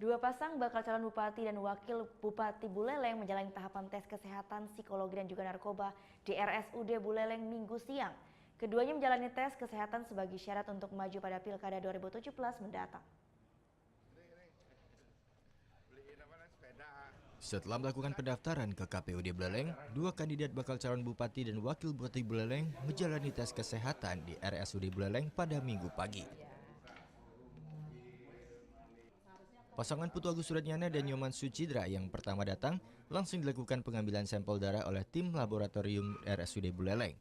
Dua pasang bakal calon bupati dan wakil bupati Buleleng menjalani tahapan tes kesehatan psikologi dan juga narkoba di RSUD Buleleng Minggu siang. Keduanya menjalani tes kesehatan sebagai syarat untuk maju pada Pilkada 2017 mendatang. Setelah melakukan pendaftaran ke KPUD Buleleng, dua kandidat bakal calon bupati dan wakil bupati Buleleng menjalani tes kesehatan di RSUD Buleleng pada Minggu pagi. Pasangan Putu Agus Suratnyana dan Nyoman Sucidra yang pertama datang langsung dilakukan pengambilan sampel darah oleh tim laboratorium RSUD Buleleng.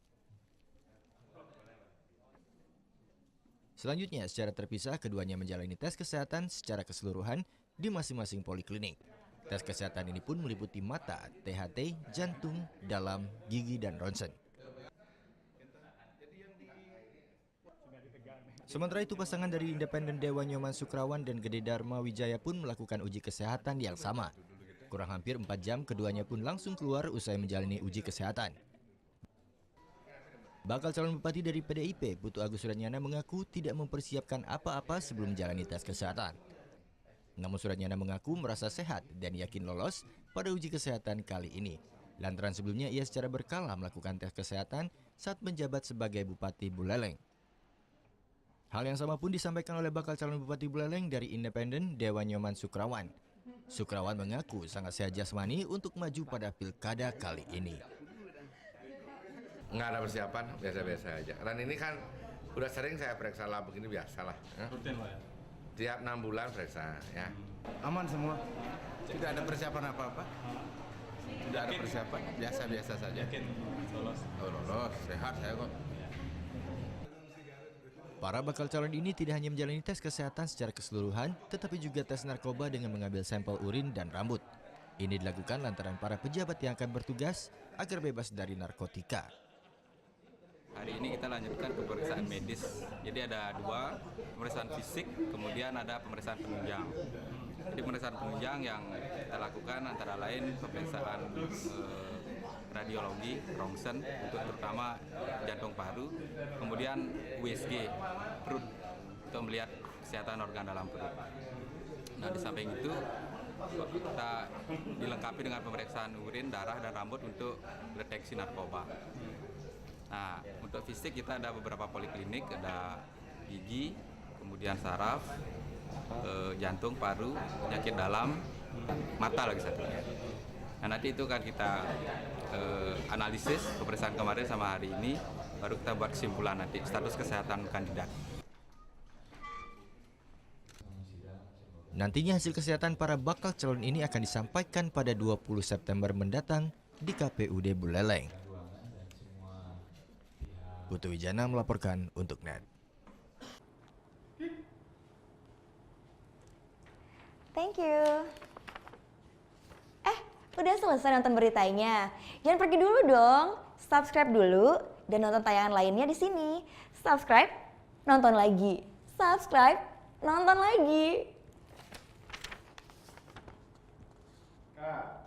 Selanjutnya, secara terpisah keduanya menjalani tes kesehatan secara keseluruhan di masing-masing poliklinik. Tes kesehatan ini pun meliputi mata, THT, jantung, dalam, gigi, dan ronsen. Sementara itu, pasangan dari Independen Dewa Nyoman Sukrawan dan Gede Dharma Wijaya pun melakukan uji kesehatan yang sama. Kurang hampir 4 jam, keduanya pun langsung keluar usai menjalani uji kesehatan. Bakal calon bupati dari PDIP, Putu Agus Suratnyana mengaku tidak mempersiapkan apa-apa sebelum menjalani tes kesehatan. Namun Suratnyana mengaku merasa sehat dan yakin lolos pada uji kesehatan kali ini. Lantaran sebelumnya ia secara berkala melakukan tes kesehatan saat menjabat sebagai Bupati Buleleng. Hal yang sama pun disampaikan oleh bakal calon Bupati Buleleng dari Independen Dewa Nyoman Sukrawan. Sukrawan mengaku sangat sehat jasmani untuk maju pada pilkada kali ini. Nggak ada persiapan, biasa-biasa aja. Dan ini kan udah sering saya periksa lab begini biasalah. Rutin Pak ya? Tiap 6 bulan periksa ya. Aman semua, tidak ada persiapan apa-apa. Tidak ada persiapan, biasa-biasa saja. Yakin lolos? Oh, lolos, sehat saya kok. Para bakal calon ini tidak hanya menjalani tes kesehatan secara keseluruhan, tetapi juga tes narkoba dengan mengambil sampel urin dan rambut. Ini dilakukan lantaran para pejabat yang akan bertugas agar bebas dari narkotika. Hari ini kita lanjutkan ke pemeriksaan medis. Jadi ada 2, pemeriksaan fisik, kemudian ada pemeriksaan penunjang. Jadi pemeriksaan penunjang yang kita lakukan antara lain pemeriksaan radiologi, rongsen, untuk terutama jantung paru, kemudian USG, perut, untuk melihat kesehatan organ dalam perut. Nah, di samping itu kita dilengkapi dengan pemeriksaan urin, darah, dan rambut untuk deteksi narkoba. Nah, untuk fisik kita ada beberapa poliklinik, ada gigi, kemudian saraf, jantung, paru, penyakit dalam, mata lagi satu. Nah, nanti itu kan kita analisis pemeriksaan kemarin sama hari ini, baru kita buat kesimpulan nanti status kesehatan kandidat. Nantinya hasil kesehatan para bakal calon ini akan disampaikan pada 20 September mendatang di KPUD Buleleng. Putu Wijana melaporkan untuk NET. Thank you. Udah selesai nonton beritanya? Jangan pergi dulu dong. Subscribe dulu dan nonton tayangan lainnya di sini. Subscribe, nonton lagi. Subscribe, nonton lagi. Kak.